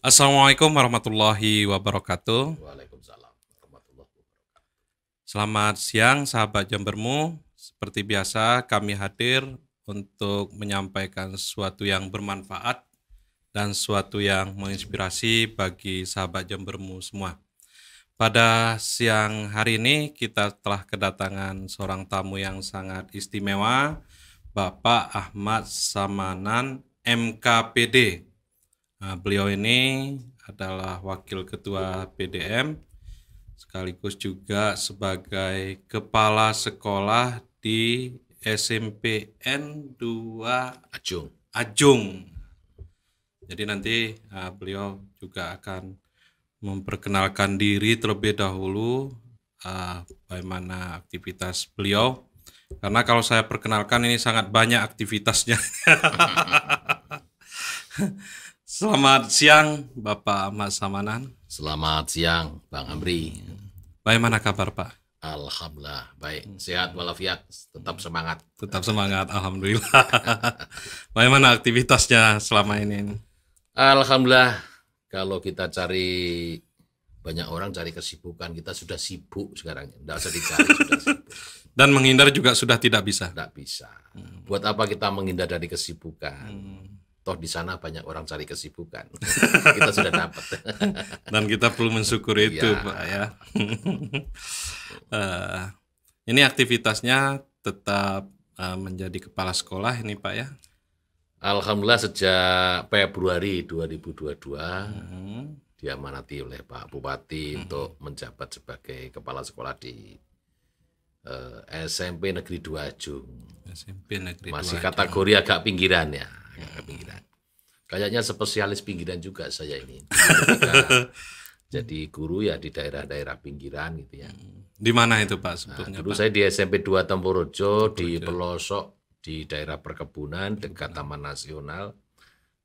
Assalamualaikum warahmatullahi wabarakatuh. Waalaikumsalam warahmatullahi wabarakatuh. Selamat siang sahabat Jembermu. Seperti biasa kami hadir untuk menyampaikan sesuatu yang bermanfaat dan sesuatu yang menginspirasi bagi sahabat Jembermu semua. Pada siang hari ini kita telah kedatangan seorang tamu yang sangat istimewa, Bapak Ahmad Samanan MKPD. Beliau ini adalah Wakil Ketua PDM sekaligus juga sebagai Kepala Sekolah di SMPN 2 Ajung. Ajung. Jadi nanti beliau juga akan memperkenalkan diri terlebih dahulu, bagaimana aktivitas beliau. Karena kalau saya perkenalkan ini sangat banyak aktivitasnya. Selamat siang Bapak Ahmad Samanan. Selamat siang Bang Amri. Bagaimana kabar Pak? Alhamdulillah baik, sehat walafiat, tetap semangat. Tetap semangat, alhamdulillah. Bagaimana aktivitasnya selama ini? Alhamdulillah, kalau kita cari, banyak orang cari kesibukan, kita sudah sibuk sekarang, tidak usah dicari, sudah sibuk. Dan menghindar juga sudah tidak bisa. Tidak bisa. Buat apa kita menghindar dari kesibukan? Toh di sana banyak orang cari kesibukan. Kita sudah dapat. Dan kita perlu mensyukuri itu, Ya. Pak ya. Ini aktivitasnya tetap menjadi kepala sekolah ini, Pak ya. Alhamdulillah sejak Februari 2022 diamanati oleh Pak Bupati untuk menjabat sebagai kepala sekolah di SMP Negeri 2 Ajung. SMP Negeri 2 Masih Ajung. kategori agak pinggiran ya, agak pinggiran. Kayaknya spesialis pinggiran juga saya ini. Ketika jadi guru ya di daerah-daerah pinggiran gitu ya. Di mana itu Pak Nah, sebelumnya, dulu Pak? saya di SMP 2 Temporojo di pelosok di daerah perkebunan dekat Taman Nasional.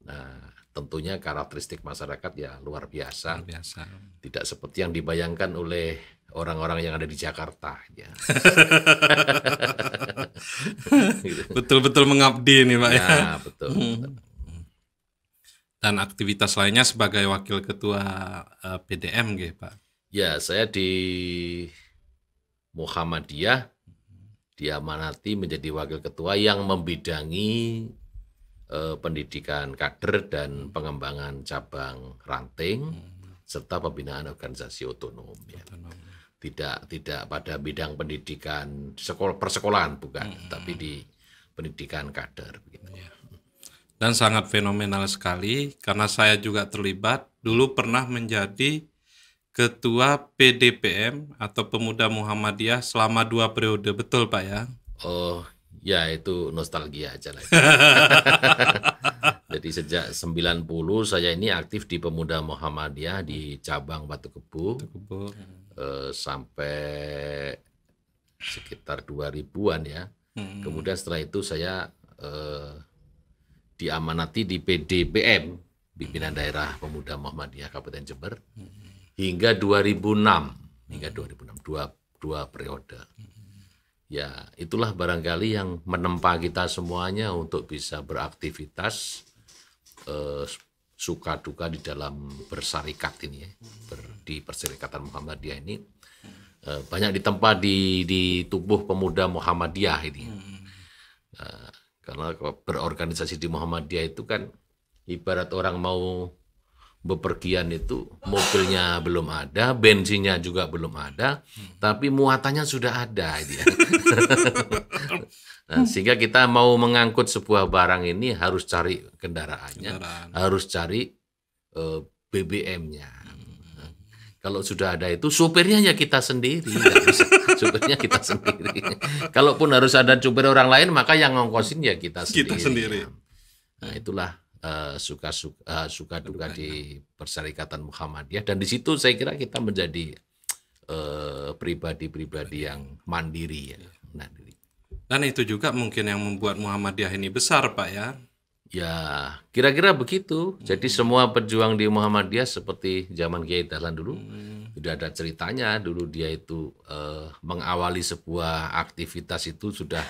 Nah, tentunya karakteristik masyarakat ya luar biasa. Biasa. Tidak seperti yang dibayangkan oleh orang-orang yang ada di Jakarta ya. Gitu. Betul-betul mengabdi nih, Pak ya. Ya, betul. Dan aktivitas lainnya sebagai wakil ketua PDM gitu, Pak. Ya, saya di Muhammadiyah diamanati menjadi wakil ketua yang membidangi pendidikan kader dan pengembangan cabang ranting serta pembinaan organisasi otonom ya. Tidak pada bidang pendidikan persekolahan bukan, tapi di pendidikan kader begitu. Dan sangat fenomenal sekali karena saya juga terlibat. Dulu pernah menjadi ketua PDPM atau Pemuda Muhammadiyah selama 2 periode. Betul Pak ya? Oh, ya itu nostalgia aja lah. Jadi sejak 90 saya ini aktif di Pemuda Muhammadiyah di cabang Batu Kebu. Sampai sekitar 2000-an ya. Kemudian setelah itu saya diamanati di PDPM, Pimpinan Daerah Pemuda Muhammadiyah Kabupaten Jember, hingga 2006, dua periode. Ya, itulah barangkali yang menempa kita semuanya untuk bisa beraktivitas suka duka di dalam bersarikat ini ya, di Perserikatan Muhammadiyah ini banyak ditempa di tubuh Pemuda Muhammadiyah ini. Karena berorganisasi di Muhammadiyah itu kan ibarat orang mau bepergian itu mobilnya belum ada, bensinnya juga belum ada, tapi muatannya sudah ada. Ya. Nah, sehingga kita mau mengangkut sebuah barang ini harus cari kendaraannya, harus cari BBM-nya. Kalau sudah ada itu, supirnya ya kita sendiri, supirnya kita sendiri. Kalaupun harus ada supir orang lain, maka yang ngongkosin ya kita sendiri. Nah, itulah suka duka di Perserikatan Muhammadiyah, dan di situ saya kira kita menjadi pribadi-pribadi yang mandiri ya. Dan itu juga mungkin yang membuat Muhammadiyah ini besar Pak ya. Ya, kira-kira begitu. Jadi semua pejuang di Muhammadiyah seperti zaman Kiai Dahlan dulu, sudah ada ceritanya. Dulu dia itu mengawali sebuah aktivitas itu sudah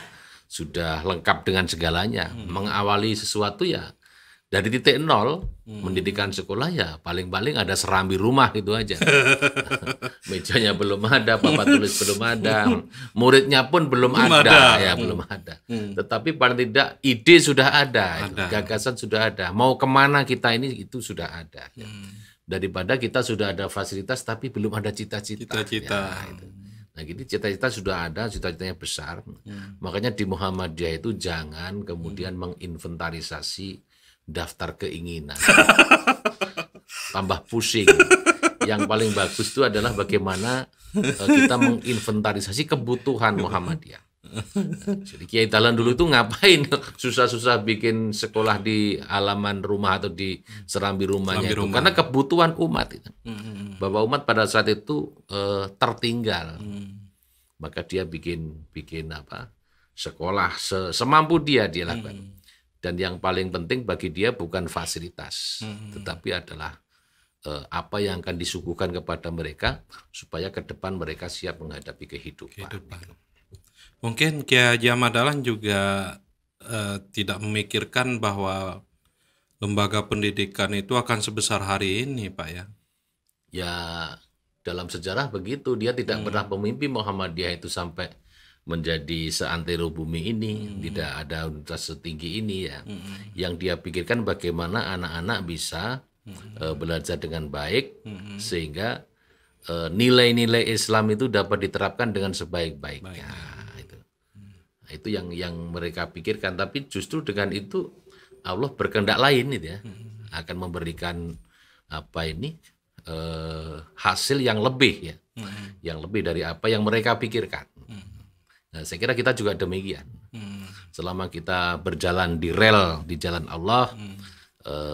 lengkap dengan segalanya. Mengawali sesuatu ya dari titik nol, pendidikan sekolah ya paling-paling ada serambi rumah gitu aja. Mejanya belum ada, papan tulis belum ada, muridnya pun belum ada, ya belum ada. Tetapi paling tidak ide sudah ada. Gagasan sudah ada. Mau kemana kita ini itu sudah ada. Ya. Daripada kita sudah ada fasilitas tapi belum ada cita-cita. Ya, nah gini cita-cita sudah ada, cita-citanya besar. Makanya di Muhammadiyah itu jangan kemudian menginventarisasi daftar keinginan. Tambah pusing. Yang paling bagus itu adalah bagaimana kita menginventarisasi kebutuhan Muhammadiyah. Jadi Kiai Dahlan dulu itu ngapain susah-susah bikin sekolah di halaman rumah atau di serambi rumahnya itu. Karena kebutuhan umat itu. Bahwa umat pada saat itu tertinggal. Maka dia bikin sekolah semampu dia lakukan. Dan yang paling penting bagi dia bukan fasilitas, tetapi adalah apa yang akan disuguhkan kepada mereka supaya ke depan mereka siap menghadapi kehidupan. Mungkin Kiai Haji Ahmad Dahlan juga tidak memikirkan bahwa lembaga pendidikan itu akan sebesar hari ini, Pak ya. Ya, dalam sejarah begitu, dia tidak pernah memimpin Muhammadiyah itu sampai menjadi seantero bumi ini, tidak ada universitas setinggi ini ya. Yang dia pikirkan bagaimana anak-anak bisa belajar dengan baik sehingga nilai-nilai Islam itu dapat diterapkan dengan sebaik-baiknya. Itu yang mereka pikirkan. Tapi justru dengan itu Allah berkehendak lain itu ya, akan memberikan hasil yang lebih ya, yang lebih dari apa yang mereka pikirkan. Nah, saya kira kita juga demikian. Selama kita berjalan di rel di jalan Allah,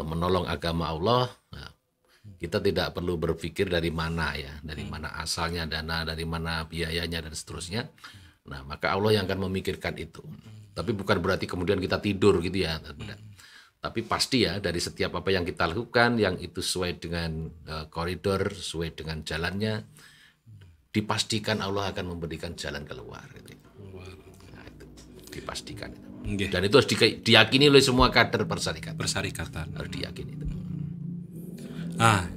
menolong agama Allah, nah, kita tidak perlu berpikir dari mana ya, dari mana asalnya dana, dari mana biayanya dan seterusnya. Nah, maka Allah yang akan memikirkan itu. Tapi bukan berarti kemudian kita tidur gitu ya. Tapi pasti ya dari setiap apa yang kita lakukan yang itu sesuai dengan koridor, sesuai dengan jalannya, dipastikan Allah akan memberikan jalan keluar. Nah, itu dipastikan itu. Dan itu harus diyakini oleh semua kader persyarikatan. Harus diyakini itu.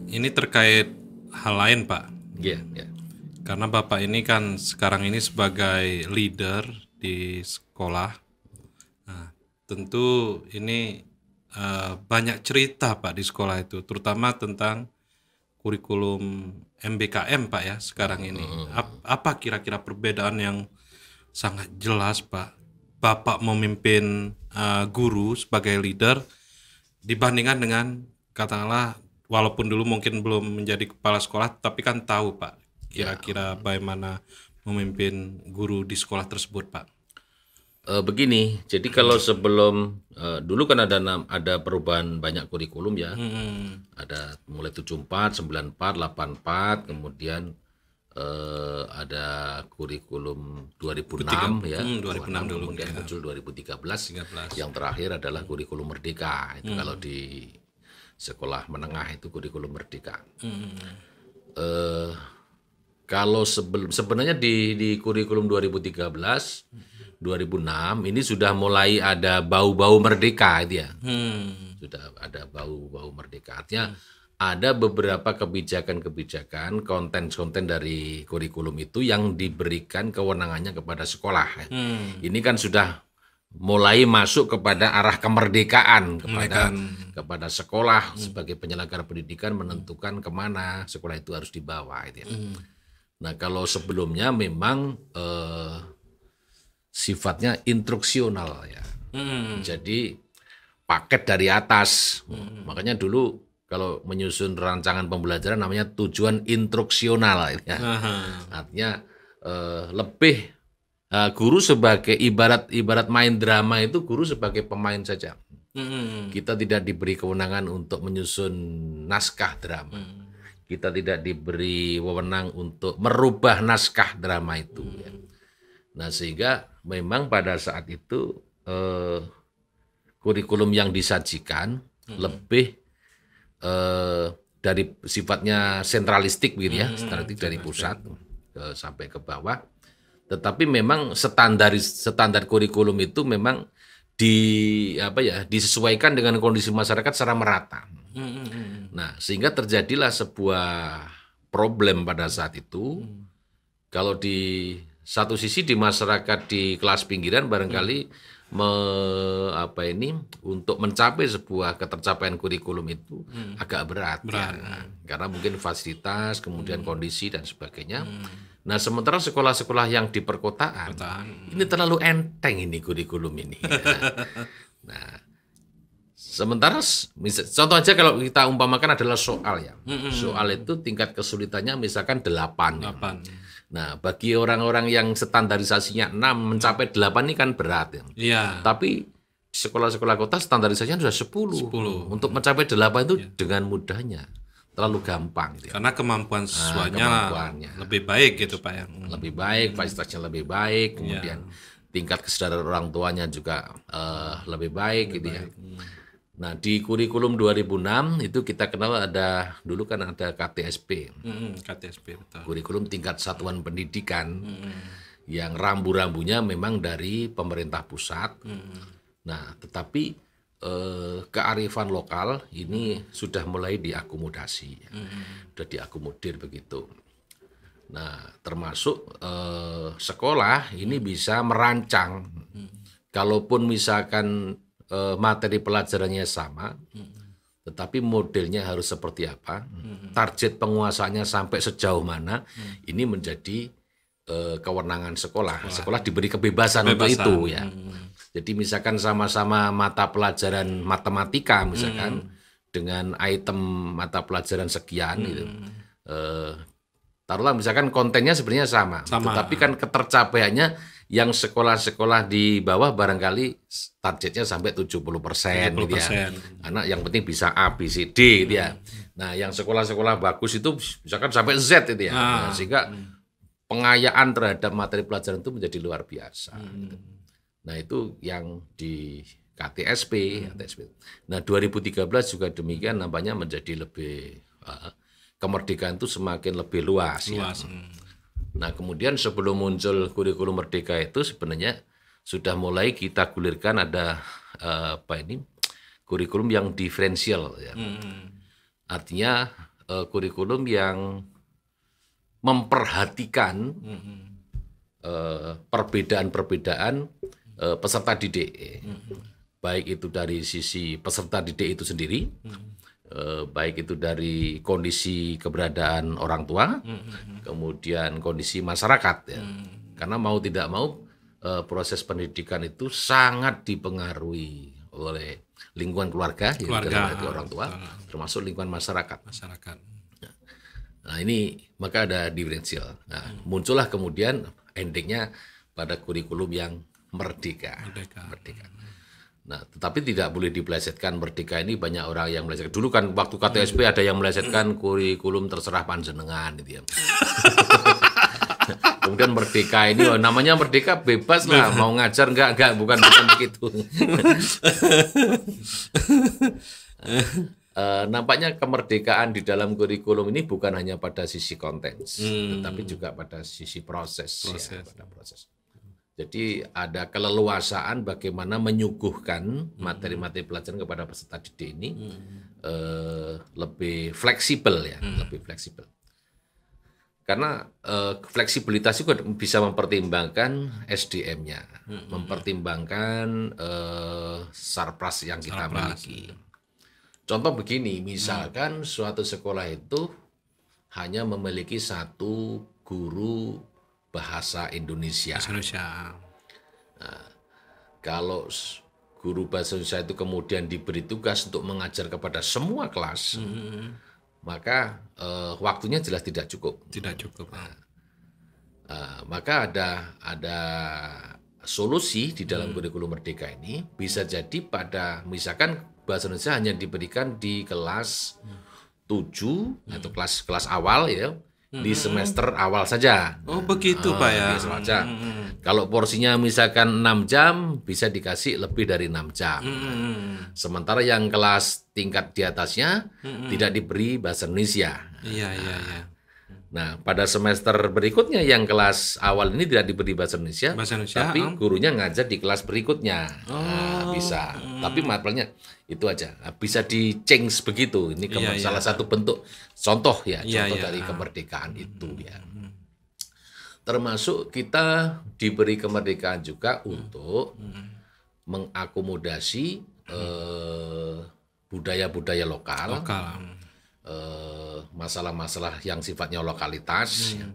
Ini terkait hal lain, Pak. Iya. Karena Bapak ini kan sekarang ini sebagai leader di sekolah. Nah, tentu ini banyak cerita Pak di sekolah itu, terutama tentang kurikulum MBKM Pak ya sekarang ini. Apa kira-kira perbedaan yang sangat jelas Pak Bapak memimpin guru sebagai leader dibandingkan dengan katakanlah walaupun dulu mungkin belum menjadi kepala sekolah tapi kan tahu Pak kira-kira bagaimana memimpin guru di sekolah tersebut Pak? Begini, jadi kalau sebelum dulu kan ada perubahan banyak kurikulum ya, ada mulai 74, 94, 84, kemudian ada kurikulum 2006 ya, 2006 dulu, kemudian muncul 2013, yang terakhir adalah kurikulum Merdeka itu kalau di sekolah menengah itu kurikulum Merdeka. Kalau sebenarnya di kurikulum 2013 2006 ini sudah mulai ada bau-bau merdeka itu ya. Sudah ada bau-bau merdeka. Artinya ada beberapa kebijakan-kebijakan, konten-konten dari kurikulum itu yang diberikan kewenangannya kepada sekolah. Ini kan sudah mulai masuk kepada arah kemerdekaan kepada sekolah sebagai penyelenggara pendidikan menentukan kemana sekolah itu harus dibawa itu ya. Nah, kalau sebelumnya memang sifatnya instruksional ya. Jadi paket dari atas. Makanya dulu kalau menyusun rancangan pembelajaran namanya tujuan instruksional ya. Artinya lebih guru sebagai ibarat main drama itu guru sebagai pemain saja. Kita tidak diberi kewenangan untuk menyusun naskah drama. Kita tidak diberi wewenang untuk merubah naskah drama itu ya. Nah, sehingga memang pada saat itu kurikulum yang disajikan lebih dari sifatnya sentralistik begitu ya, sentralistik dari pusat sampai ke bawah. Tetapi memang standar kurikulum itu memang disesuaikan dengan kondisi masyarakat secara merata. Nah, sehingga terjadilah sebuah problem pada saat itu. Kalau di satu sisi di masyarakat di kelas pinggiran barangkali untuk mencapai sebuah ketercapaian kurikulum itu agak berat. Ya. Karena mungkin fasilitas, kemudian kondisi dan sebagainya. Nah, sementara sekolah-sekolah yang di perkotaan ini terlalu enteng ini kurikulum ini. Nah, sementara contoh aja kalau kita umpamakan adalah soal ya. Soal itu tingkat kesulitannya misalkan 8. Nah, bagi orang-orang yang standarisasinya 6 mencapai 8 ini kan berat ya. Iya. Tapi sekolah-sekolah kota standarisasinya sudah 10. Untuk mencapai 8 itu dengan mudahnya. Terlalu gampang gitu ya. Karena kemampuan siswanya lebih baik gitu Pak ya. Lebih baik, fasilitasnya lebih baik, kemudian tingkat kesadaran orang tuanya juga lebih baik gitu ya. Nah, di kurikulum 2006 itu kita kenal dulu kan ada KTSP. KTSP betul. Kurikulum tingkat satuan pendidikan yang rambu-rambunya memang dari pemerintah pusat. Nah, tetapi kearifan lokal ini sudah mulai diakomodasi, sudah diakomodir begitu. Nah, termasuk sekolah ini bisa merancang, kalaupun misalkan materi pelajarannya sama, tetapi modelnya harus seperti apa, target penguasaannya sampai sejauh mana, ini menjadi kewenangan sekolah. Sekolah diberi kebebasan untuk itu ya. Jadi misalkan sama-sama mata pelajaran matematika misalkan dengan item mata pelajaran sekian gitu. Taruhlah misalkan kontennya sebenarnya sama. Tetapi kan ketercapaiannya yang sekolah-sekolah di bawah barangkali targetnya sampai 70% gitu ya. Anak yang penting bisa A, B, C, D gitu ya. Nah, yang sekolah-sekolah bagus itu misalkan sampai Z itu ya. Nah, sehingga pengayaan terhadap materi pelajaran itu menjadi luar biasa. Nah, itu yang di KTSP. Nah, 2013 juga demikian, nampaknya menjadi lebih kemerdekaan itu semakin lebih luas. Ya. Nah, kemudian sebelum muncul kurikulum merdeka itu sebenarnya sudah mulai kita gulirkan ada kurikulum yang diferensial ya. Artinya kurikulum yang memperhatikan perbedaan-perbedaan peserta didik. Baik itu dari sisi peserta didik itu sendiri, baik itu dari kondisi keberadaan orang tua, kemudian kondisi masyarakat ya. Karena mau tidak mau proses pendidikan itu sangat dipengaruhi oleh lingkungan keluarga dari orang tua, termasuk lingkungan masyarakat. Nah, ini maka ada diferensial. Nah, muncullah kemudian endingnya pada kurikulum yang merdeka. Nah, tetapi tidak boleh dipelesetkan merdeka ini, banyak orang yang melesetkan. Dulu kan waktu KTSP ada yang melesetkan kurikulum terserah panjenengan gitu ya. Kemudian merdeka ini namanya merdeka bebas lah, mau ngajar enggak bukan begitu. Nampaknya kemerdekaan di dalam kurikulum ini bukan hanya pada sisi konten, tetapi juga pada sisi proses. Ya, pada proses. Jadi ada keleluasaan bagaimana menyuguhkan materi-materi pelajaran kepada peserta didik ini lebih fleksibel ya, lebih fleksibel. Karena fleksibilitas itu bisa mempertimbangkan SDM-nya, mempertimbangkan sarpras yang kita miliki. Contoh begini, misalkan suatu sekolah itu hanya memiliki satu guru bahasa Indonesia. Nah, kalau guru bahasa Indonesia itu kemudian diberi tugas untuk mengajar kepada semua kelas, maka waktunya jelas tidak cukup. Maka ada solusi di dalam kurikulum merdeka ini. Bisa jadi pada misalkan bahasa Indonesia hanya diberikan di kelas 7 atau kelas awal ya. Di semester awal saja. Oh begitu Pak ya. Saja. Kalau porsinya misalkan 6 jam bisa dikasih lebih dari 6 jam. Sementara yang kelas tingkat di atasnya tidak diberi bahasa Indonesia. Iya. Nah, pada semester berikutnya yang kelas awal ini tidak diberi bahasa Indonesia, tapi gurunya ngajar di kelas berikutnya. bisa. Tapi mapelnya itu aja. Bisa di-change begitu. Ini salah satu bentuk contoh ya, contoh dari kemerdekaan itu ya. Termasuk kita diberi kemerdekaan juga untuk mengakomodasi budaya-budaya lokal. Masalah-masalah yang sifatnya lokalitas ya,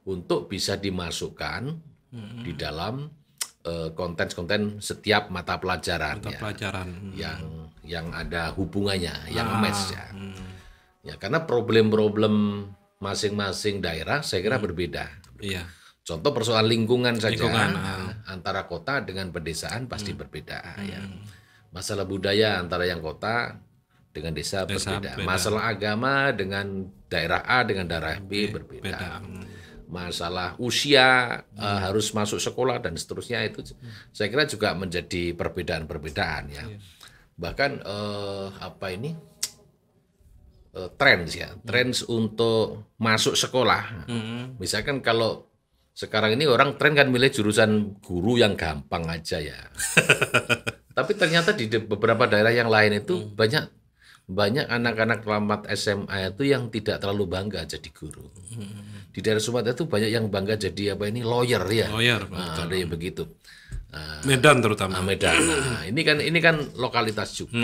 untuk bisa dimasukkan di dalam konten-konten setiap mata pelajaran, yang ada hubungannya, yang match ya. Ya, karena problem-problem masing-masing daerah saya kira berbeda. Contoh persoalan lingkungan saja, antara kota dengan pedesaan pasti berbeda ya. Masalah budaya antara yang kota dengan desa berbeda. Masalah agama dengan daerah A dengan daerah B berbeda. Masalah usia harus masuk sekolah dan seterusnya itu saya kira juga menjadi perbedaan-perbedaan ya. Bahkan trends untuk masuk sekolah. Misalkan kalau sekarang ini orang tren kan milih jurusan guru yang gampang aja ya. Tapi ternyata di beberapa daerah yang lain itu banyak anak-anak tamat SMA itu yang tidak terlalu bangga jadi guru. Di daerah Sumatera itu banyak yang bangga jadi lawyer ya. Ada yang begitu. Medan terutama. Medan. Nah, ini kan lokalitas juga.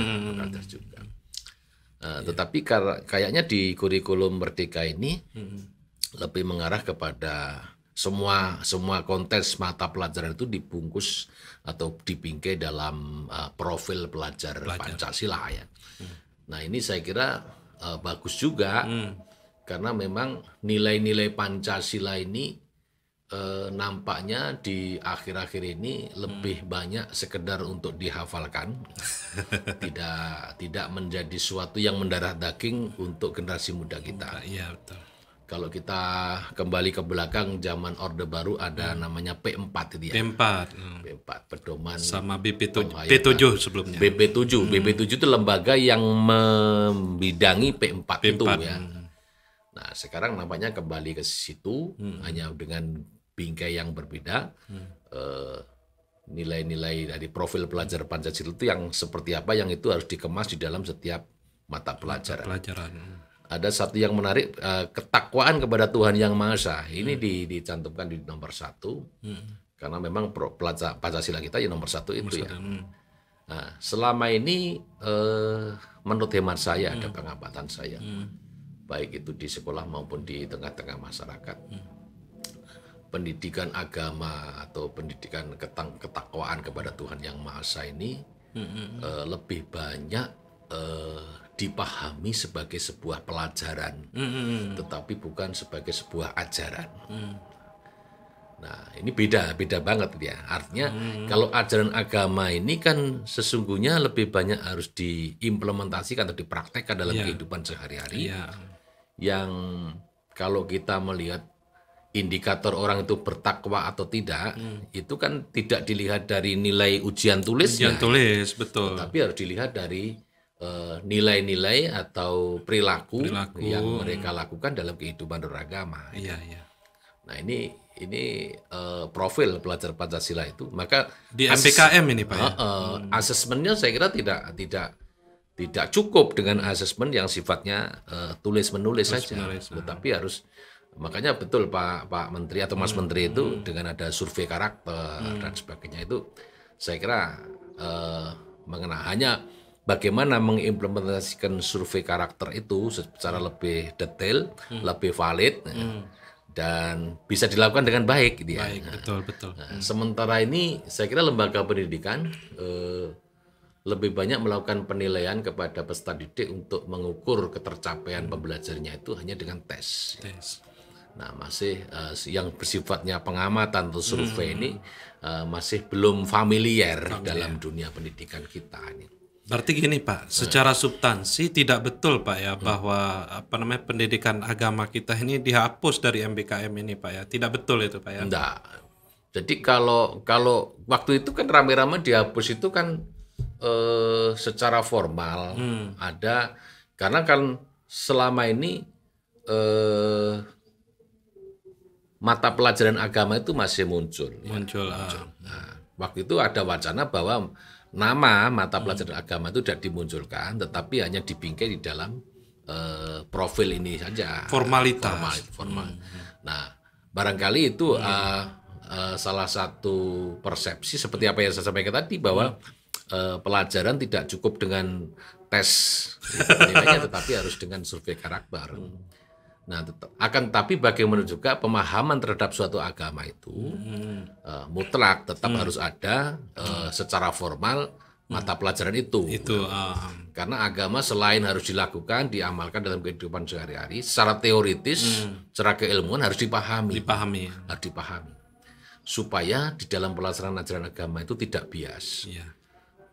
Tetapi kayaknya di kurikulum Merdeka ini lebih mengarah kepada semua kontes mata pelajaran itu dibungkus atau dibingkai dalam profil pelajar Pancasila ya. Nah ini saya kira bagus juga karena memang nilai-nilai Pancasila ini nampaknya di akhir-akhir ini lebih banyak sekedar untuk dihafalkan, tidak menjadi suatu yang mendarah daging untuk generasi muda kita. Iya betul. Kalau kita kembali ke belakang zaman Orde Baru ada namanya P4 itu ya. P4 pedoman sama BP7 sebelumnya. BP7 itu lembaga yang membidangi P4 itu ya. Nah, sekarang nampaknya kembali ke situ hanya dengan bingkai yang berbeda. Nilai-nilai dari profil pelajar Pancasila itu yang seperti apa yang itu harus dikemas di dalam setiap mata pelajaran. Ada satu yang menarik, ketakwaan kepada Tuhan Yang Maha Esa. Ini dicantumkan di nomor 1, karena memang Pancasila kita ya nomor 1 itu ya. Nah, selama ini menurut hemat saya, ada pengamatan saya, baik itu di sekolah maupun di tengah-tengah masyarakat, pendidikan agama atau pendidikan ketakwaan kepada Tuhan Yang Maha Esa ini lebih banyak dipahami sebagai sebuah pelajaran, tetapi bukan sebagai sebuah ajaran. Nah, ini beda banget ya. Artinya kalau ajaran agama ini kan sesungguhnya lebih banyak harus diimplementasikan atau dipraktekkan dalam kehidupan sehari-hari. Yang kalau kita melihat indikator orang itu bertakwa atau tidak, itu kan tidak dilihat dari nilai ujian tulisnya. Betul. Tapi harus dilihat dari nilai-nilai atau perilaku yang mereka lakukan dalam kehidupan beragama. Nah ini profil pelajar Pancasila itu, maka di MBKM ini Pak. Asesmennya saya kira tidak cukup dengan asesmen yang sifatnya tulis menulis saja, tetapi harus, makanya betul Pak Menteri atau Mas Menteri itu dengan ada survei karakter dan sebagainya itu saya kira mengenai hanya bagaimana mengimplementasikan survei karakter itu secara lebih detail, lebih valid, dan bisa dilakukan dengan baik. Gitu ya. Betul. Nah, sementara ini saya kira lembaga pendidikan lebih banyak melakukan penilaian kepada peserta didik untuk mengukur ketercapaian pembelajarannya itu hanya dengan tes. Nah, masih yang bersifatnya pengamatan atau survei ini masih belum familiar dalam dunia pendidikan kita ini. Berarti gini Pak, secara substansi tidak betul Pak ya bahwa pendidikan agama kita ini dihapus dari MBKM ini Pak ya, tidak betul itu Pak ya? Enggak. Jadi kalau waktu itu kan rame-rame dihapus itu kan secara formal ada, karena kan selama ini mata pelajaran agama itu masih muncul. Muncul. Nah, waktu itu ada wacana bahwa nama mata pelajaran agama itu tidak dimunculkan, tetapi hanya dibingkai di dalam profil ini saja. Formalitas. Formal. Nah, barangkali itu salah satu persepsi seperti apa yang saya sampaikan tadi, bahwa pelajaran tidak cukup dengan tes nilainya, tetapi harus dengan survei karakter. Nah, tapi bagaimana juga pemahaman terhadap suatu agama itu mutlak tetap harus ada secara formal mata pelajaran itu. Karena agama selain harus dilakukan, diamalkan dalam kehidupan sehari-hari, secara teoritis, secara keilmuan harus dipahami. Harus dipahami. Supaya di dalam pelaksanaan ajaran agama itu tidak bias.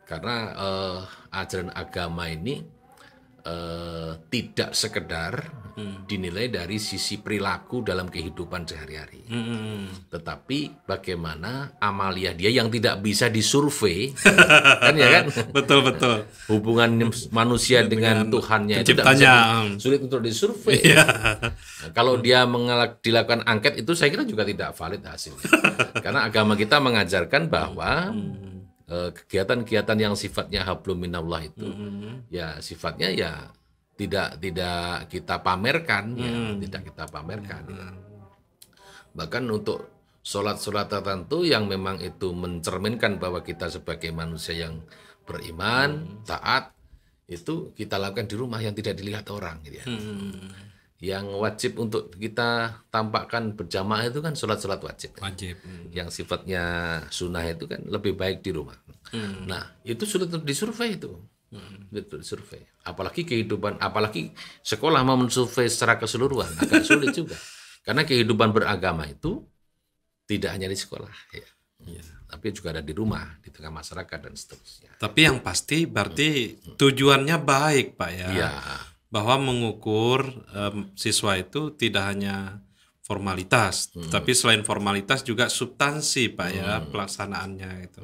Karena ajaran agama ini tidak sekedar dinilai dari sisi perilaku dalam kehidupan sehari-hari, tetapi bagaimana amalia dia yang tidak bisa disurvei, kan ya kan? Betul. Hubungan manusia dengan Tuhannya itu sulit untuk disurvei. Nah, kalau dia dilakukan angket itu saya kira juga tidak valid hasilnya, karena agama kita mengajarkan bahwa kegiatan-kegiatan yang sifatnya hablum minallah itu ya sifatnya ya tidak kita pamerkan, tidak kita pamerkan. Bahkan untuk sholat tertentu yang memang itu mencerminkan bahwa kita sebagai manusia yang beriman, taat, itu kita lakukan di rumah yang tidak dilihat orang, gitu ya. Yang wajib untuk kita tampakkan berjamaah itu kan sholat wajib. Yang sifatnya sunnah itu kan lebih baik di rumah. Nah, itu sulit untuk disurvei itu. Disurvei. Apalagi sekolah mau mensurvei secara keseluruhan agak sulit juga. Karena kehidupan beragama itu tidak hanya di sekolah, tapi juga ada di rumah, di tengah masyarakat dan seterusnya. Tapi yang pasti berarti tujuannya baik, Pak ya. Bahwa mengukur siswa itu tidak hanya formalitas, tapi selain formalitas juga substansi, Pak ya, pelaksanaannya itu.